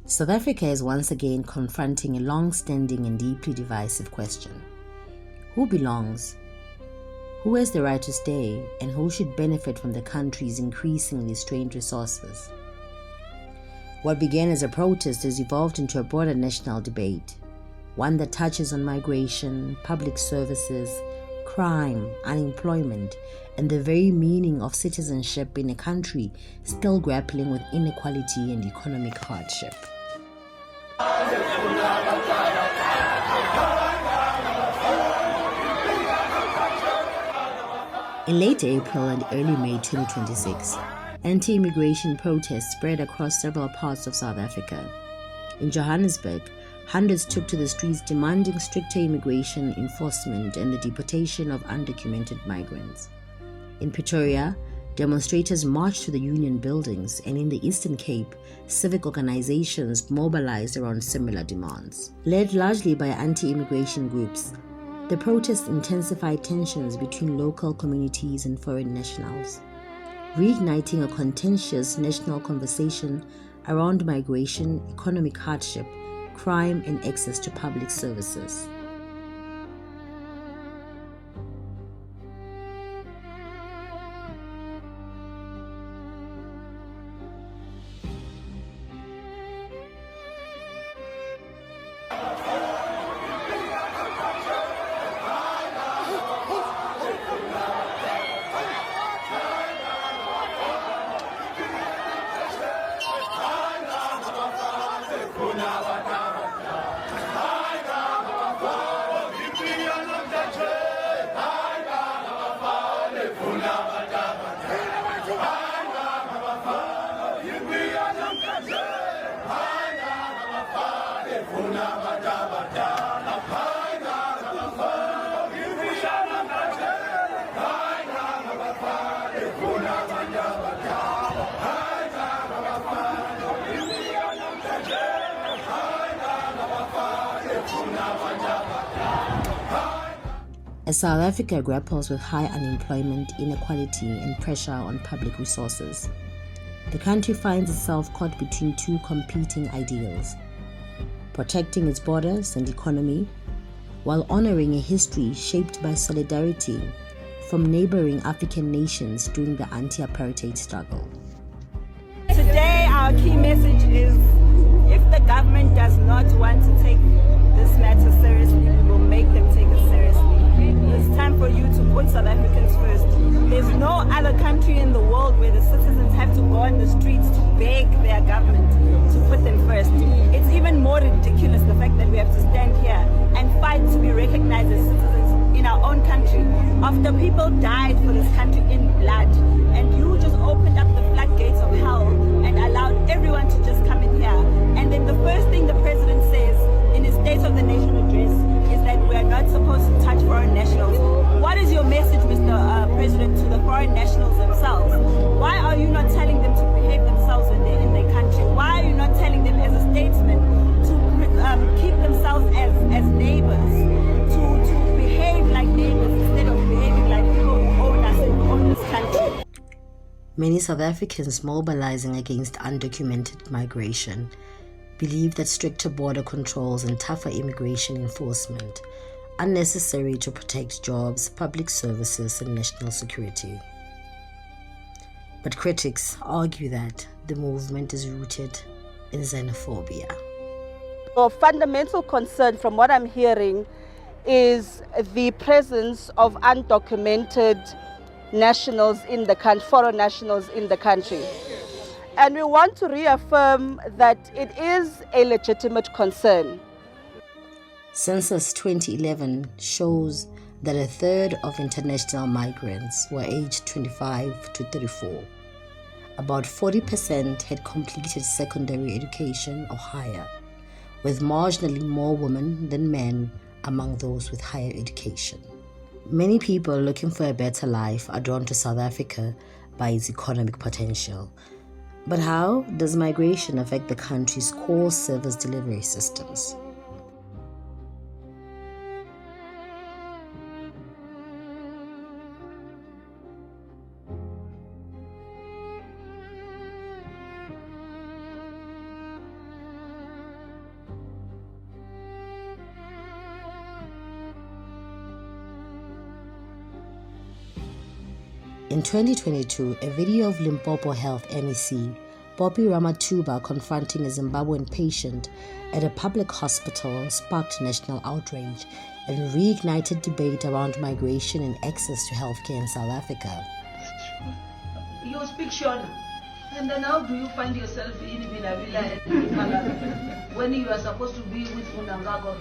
South Africa is once again confronting a long-standing and deeply divisive question. Who belongs? Who has the right to stay, and who should benefit from the country's increasingly strained resources? What began as a protest has evolved into a broader national debate, one that touches on migration, public services, crime, unemployment, and the very meaning of citizenship in a country still grappling with inequality and economic hardship. In late April and early May 2026, anti-immigration protests spread across several parts of South Africa. In Johannesburg, hundreds took to the streets demanding stricter immigration enforcement and the deportation of undocumented migrants. In Pretoria, demonstrators marched to the union buildings, and in the Eastern Cape, civic organizations mobilized around similar demands. Led largely by anti-immigration groups, the protests intensified tensions between local communities and foreign nationals, reigniting a contentious national conversation around migration, economic hardship, crime, and access to public services. As South Africa grapples with high unemployment, inequality, and pressure on public resources, the country finds itself caught between two competing ideals: protecting its borders and economy, while honoring a history shaped by solidarity from neighboring African nations during the anti-apartheid struggle. Today, our key message is, if the government does not want to take this matter seriously, we will make them take it seriously. It's time for you to put South Africans first. There's no other country in the world where the citizens have to go on the streets to beg their government to put them first. It's even more ridiculous, the fact that we have to stand here and fight to be recognized as citizens in our own country after people died for this country in blood, and you just opened up the floodgates of hell and allowed everyone to just come in here. And then the first thing the president says in his State of the Nation address is that we are not supposed to touch foreign nationals. What is your message, Mr. President, to the foreign nationals themselves? Why are you not telling them to behave themselves in their country? Why are you not telling them as a statesman to keep themselves as neighbors, to behave like neighbors instead of behaving like people who own us and who own this country? Many South Africans mobilizing against undocumented migration believe that stricter border controls and tougher immigration enforcement are necessary to protect jobs, public services, and national security. But critics argue that the movement is rooted in xenophobia. A fundamental concern from what I'm hearing is the presence of undocumented nationals in the country, foreign nationals in the country. And we want to reaffirm that it is a legitimate concern. Census 2011 shows that a third of international migrants were aged 25 to 34. About 40% had completed secondary education or higher, with marginally more women than men among those with higher education. Many people looking for a better life are drawn to South Africa by its economic potential. But how does migration affect the country's core service delivery systems? In 2022, a video of Limpopo Health MEC Bobby Ramatuba confronting a Zimbabwean patient at a public hospital sparked national outrage and reignited debate around migration and access to healthcare in South Africa. You speak Shona, and then how do you find yourself in Villa Malawi when you are supposed to be with Munangago?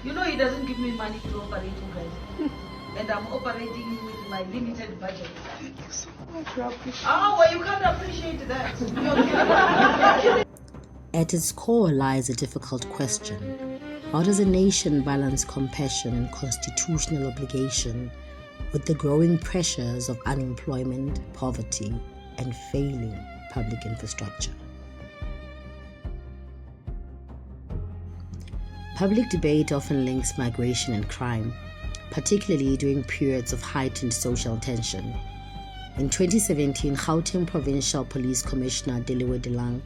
You know he doesn't give me money to operate you guys, and I'm operating with my limited budget. Oh, well, you can't appreciate that. At its core lies a difficult question. How does a nation balance compassion and constitutional obligation with the growing pressures of unemployment, poverty, and failing public infrastructure? Public debate often links migration and crime, particularly during periods of heightened social tension. In 2017, Gauteng Provincial Police Commissioner Deliwe Delang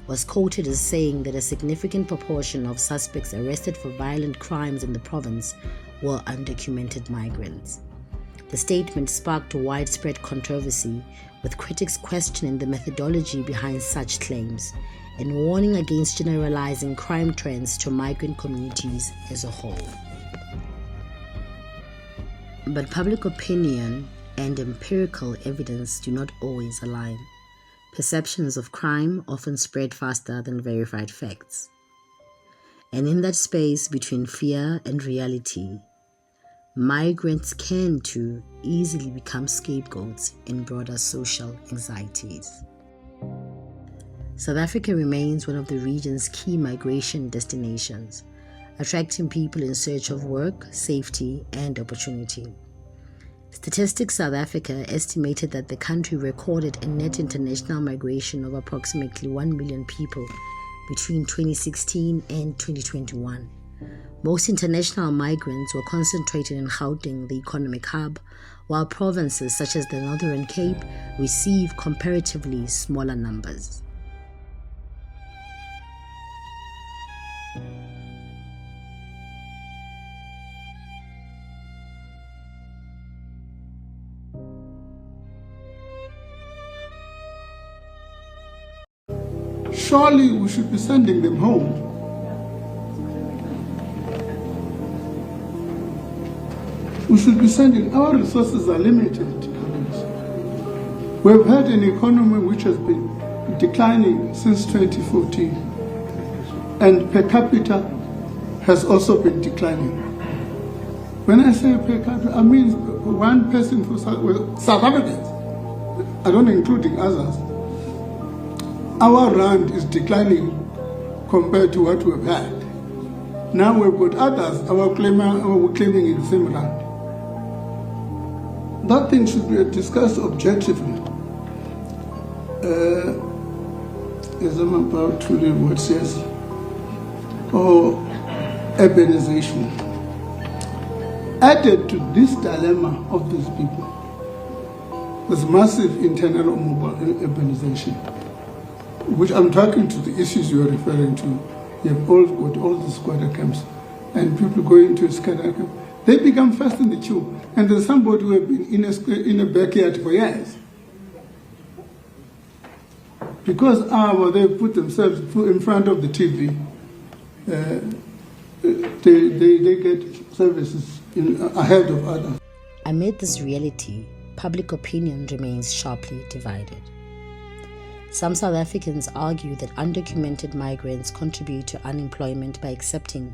was quoted as saying that a significant proportion of suspects arrested for violent crimes in the province were undocumented migrants. The statement sparked widespread controversy, with critics questioning the methodology behind such claims and warning against generalizing crime trends to migrant communities as a whole. But public opinion and empirical evidence do not always align. Perceptions of crime often spread faster than verified facts. And in that space between fear and reality, migrants can too easily become scapegoats in broader social anxieties. South Africa remains one of the region's key migration destinations, attracting people in search of work, safety, and opportunity. Statistics South Africa estimated that the country recorded a net international migration of approximately 1 million people between 2016 and 2021. Most international migrants were concentrated in Gauteng, the economic hub, while provinces such as the Northern Cape receive comparatively smaller numbers. Surely we should be sending them home. We should be sending, our resources are limited. We've had an economy which has been declining since 2014, and per capita has also been declining. When I say per capita, I mean one person for South Africans, I don't including others. Our rand is declining compared to what we've had. Now we've got others, we're claiming in the same rand. That thing should be discussed objectively. As I'm about to read what says, or urbanization. Added to this dilemma of these people, there's massive internal urbanization, which I'm talking to the issues you're referring to. You have all the squatter camps, and people go into a squatter camp. They become first in the queue, and there's somebody who have been in a backyard for years. Because they put themselves in front of the TV, they get services ahead of others. Amid this reality, public opinion remains sharply divided. Some South Africans argue that undocumented migrants contribute to unemployment by accepting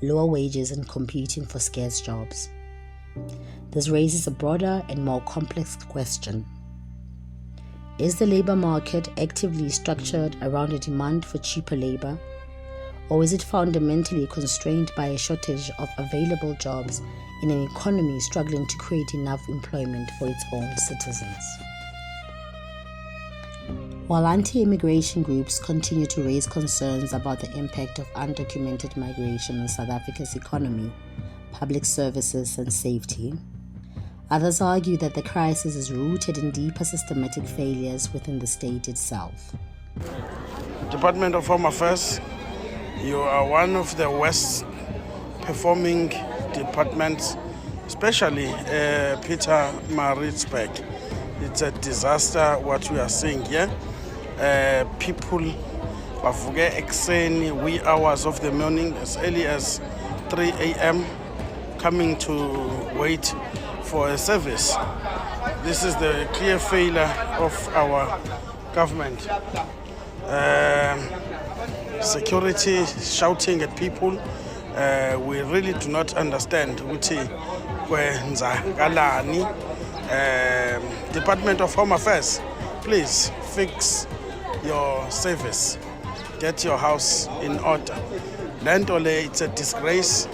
lower wages and competing for scarce jobs. This raises a broader and more complex question. Is the labor market actively structured around a demand for cheaper labor, or is it fundamentally constrained by a shortage of available jobs in an economy struggling to create enough employment for its own citizens? While anti-immigration groups continue to raise concerns about the impact of undocumented migration on South Africa's economy, public services, and safety, others argue that the crisis is rooted in deeper systematic failures within the state itself. Department of Home Affairs, you are one of the worst performing departments, especially Peter Maritzburg. It's a disaster what we are seeing here. People bavuke ekuseni, wee hours of the morning, as early as 3 a.m. coming to wait for a service. This is the clear failure of our government. Security shouting at people. We really do not understand ukuthi kwenzakalani. Department of Home Affairs, please fix your service. Get your house in order. Lentole, it's a disgrace.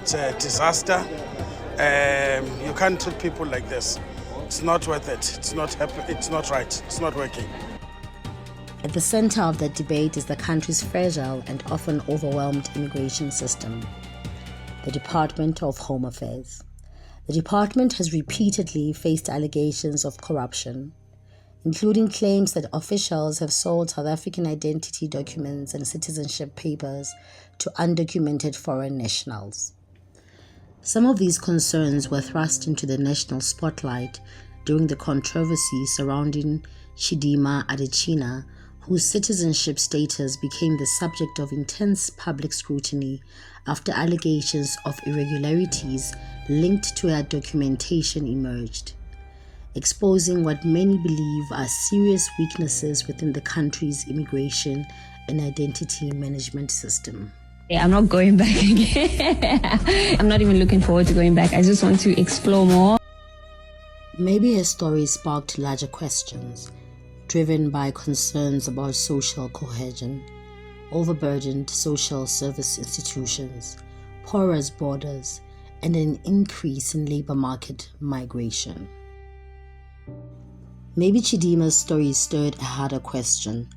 It's a disaster. You can't treat people like this. It's not worth it. It's not happy. It's not right. It's not working. At the center of the debate is the country's fragile and often overwhelmed immigration system, the Department of Home Affairs. The department has repeatedly faced allegations of corruption, including claims that officials have sold South African identity documents and citizenship papers to undocumented foreign nationals. Some of these concerns were thrust into the national spotlight during the controversy surrounding Chidima Adetshina, whose citizenship status became the subject of intense public scrutiny after allegations of irregularities linked to her documentation emerged, exposing what many believe are serious weaknesses within the country's immigration and identity management system. I'm not going back again. I'm not even looking forward to going back. I just want to explore more. Maybe her story sparked larger questions, driven by concerns about social cohesion, overburdened social service institutions, porous borders, and an increase in labor market migration. Maybe Chidima's story stirred a harder question: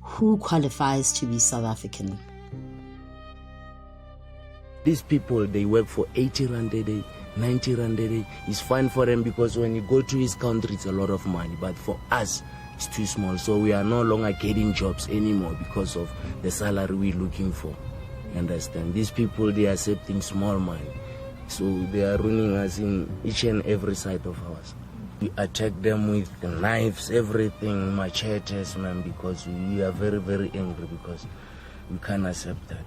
who qualifies to be South African? These people, they work for 80 rand a day, 90 rand a day. It's fine for them because when you go to his country, it's a lot of money. But for us, it's too small. So we are no longer getting jobs anymore because of the salary we're looking for. You understand? These people, they are accepting small money. So they are ruining us in each and every side of ours. We attack them with the knives, everything, machetes, man, because we are very, very angry because we can't accept that.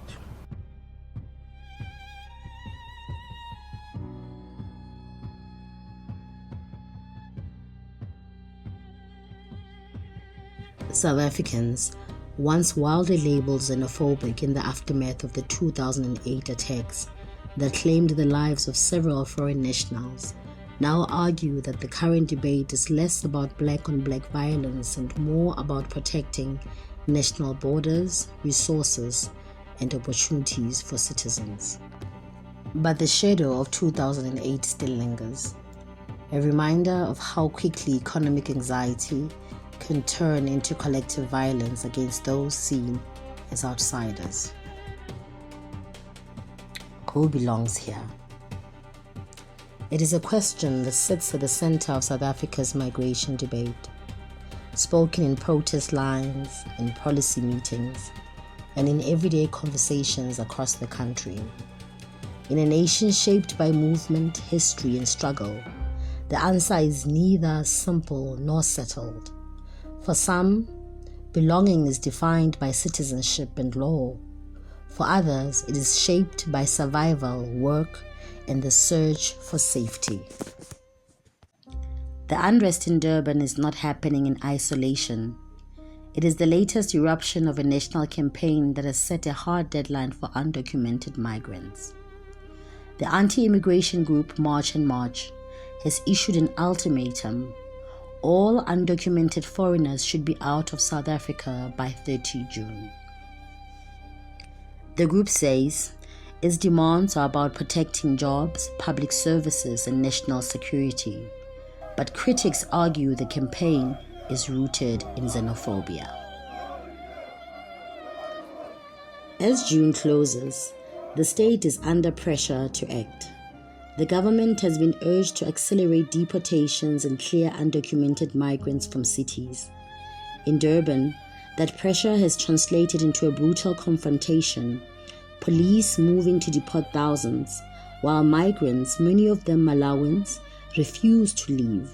South Africans, once wildly labeled xenophobic in the aftermath of the 2008 attacks that claimed the lives of several foreign nationals, now argue that the current debate is less about black-on-black violence and more about protecting national borders, resources, and opportunities for citizens. But the shadow of 2008 still lingers, a reminder of how quickly economic anxiety can turn into collective violence against those seen as outsiders. Who belongs here? It is a question that sits at the center of South Africa's migration debate, spoken in protest lines, in policy meetings, and in everyday conversations across the country. In a nation shaped by movement, history, and struggle, the answer is neither simple nor settled. For some, belonging is defined by citizenship and law. For others, it is shaped by survival, work, and the search for safety. The unrest in Durban is not happening in isolation. It is the latest eruption of a national campaign that has set a hard deadline for undocumented migrants. The anti-immigration group March and March has issued an ultimatum. All undocumented foreigners should be out of South Africa by 30 June. The group says its demands are about protecting jobs, public services, and national security. But critics argue the campaign is rooted in xenophobia. As June closes, the state is under pressure to act. The government has been urged to accelerate deportations and clear undocumented migrants from cities. In Durban, that pressure has translated into a brutal confrontation, police moving to deport thousands, while migrants, many of them Malawians, refuse to leave.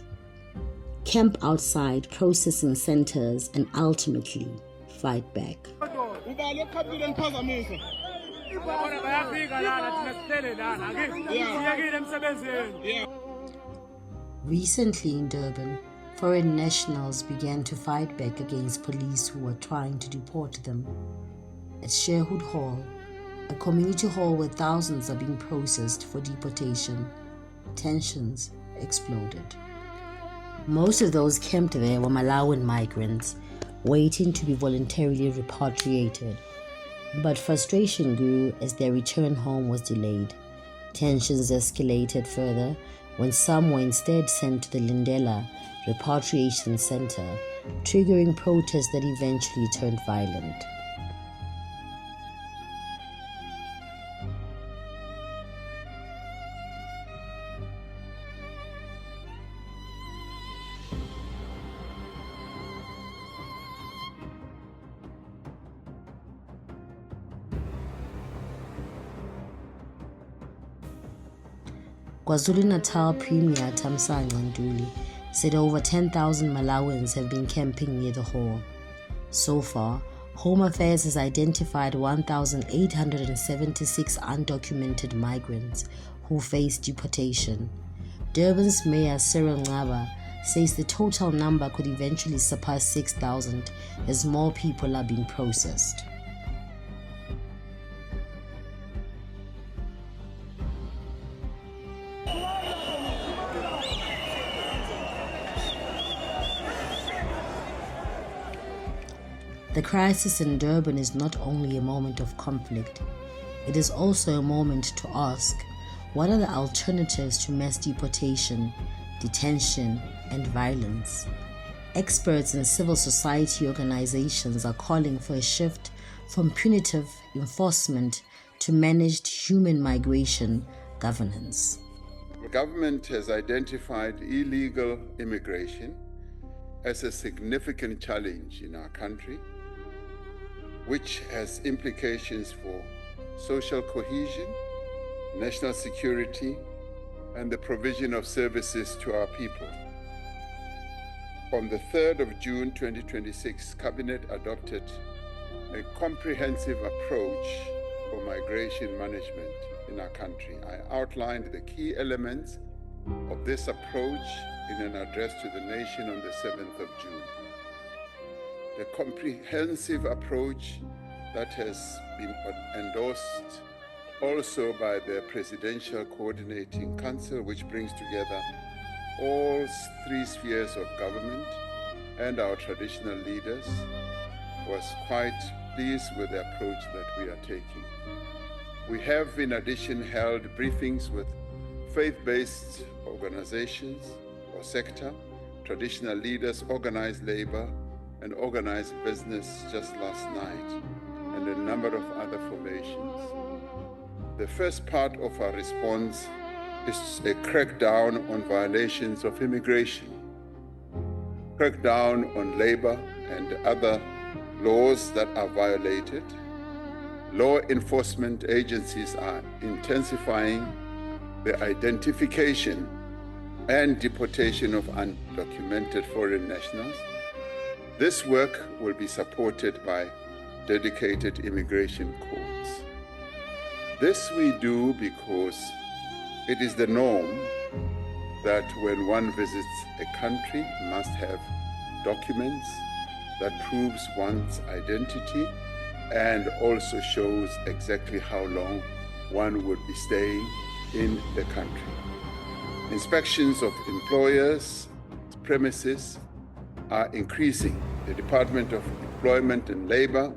camp outside processing centers, and ultimately fight back. Recently in Durban, foreign nationals began to fight back against police who were trying to deport them. At Sherwood Hall, a community hall where thousands are being processed for deportation, tensions exploded. Most of those camped there were Malawian migrants, waiting to be voluntarily repatriated. But frustration grew as their return home was delayed. Tensions escalated further when some were instead sent to the Lindela Repatriation Center, triggering protests that eventually turned violent. KwaZulu-Natal Premier Thamsanqa Ntuli said over 10,000 Malawians have been camping near the hall. So far, Home Affairs has identified 1,876 undocumented migrants who face deportation. Durban's Mayor Cyril Ngaba says the total number could eventually surpass 6,000 as more people are being processed. The crisis in Durban is not only a moment of conflict, it is also a moment to ask, what are the alternatives to mass deportation, detention, and violence? Experts and civil society organizations are calling for a shift from punitive enforcement to managed human migration governance. The government has identified illegal immigration as a significant challenge in our country, which has implications for social cohesion, national security, and the provision of services to our people. On the 3rd of June 2026, Cabinet adopted a comprehensive approach for migration management in our country. I outlined the key elements of this approach in an address to the nation on the 7th of June. The comprehensive approach that has been endorsed also by the Presidential Coordinating Council, which brings together all three spheres of government and our traditional leaders, was quite pleased with the approach that we are taking. We have in addition held briefings with faith-based organizations or sector, traditional leaders, organized labor, and organized business just last night, and a number of other formations. The first part of our response is a crackdown on violations of immigration, crackdown on labor and other laws that are violated. Law enforcement agencies are intensifying the identification and deportation of undocumented foreign nationals. This work will be supported by dedicated immigration courts. This we do because it is the norm that when one visits a country must have documents that proves one's identity and also shows exactly how long one would be staying in the country. Inspections of employers' premises are increasing. The Department of Employment and Labor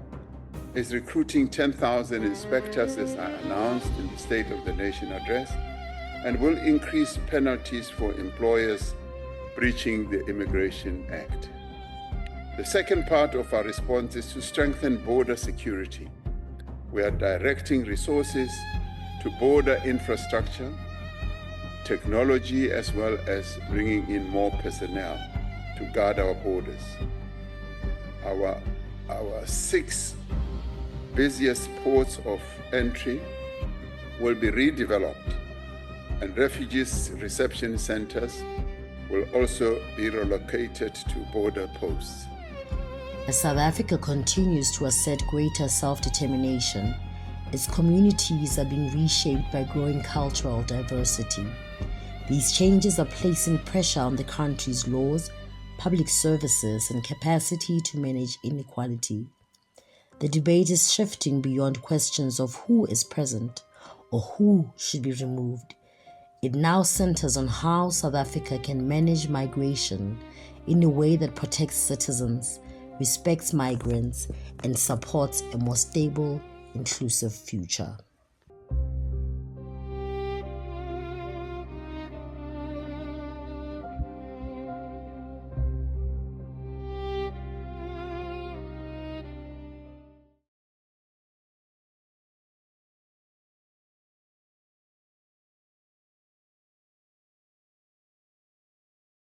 is recruiting 10,000 inspectors, as I announced in the State of the Nation address, and will increase penalties for employers breaching the Immigration Act. The second part of our response is to strengthen border security. We are directing resources to border infrastructure, technology, as well as bringing in more personnel to guard our borders. Our 6 busiest ports of entry will be redeveloped, and refugees reception centers will also be relocated to border posts. As South Africa continues to assert greater self-determination, its communities are being reshaped by growing cultural diversity. These changes are placing pressure on the country's laws, public services, and capacity to manage inequality. The debate is shifting beyond questions of who is present or who should be removed. It now centers on how South Africa can manage migration in a way that protects citizens, respects migrants, and supports a more stable, inclusive future.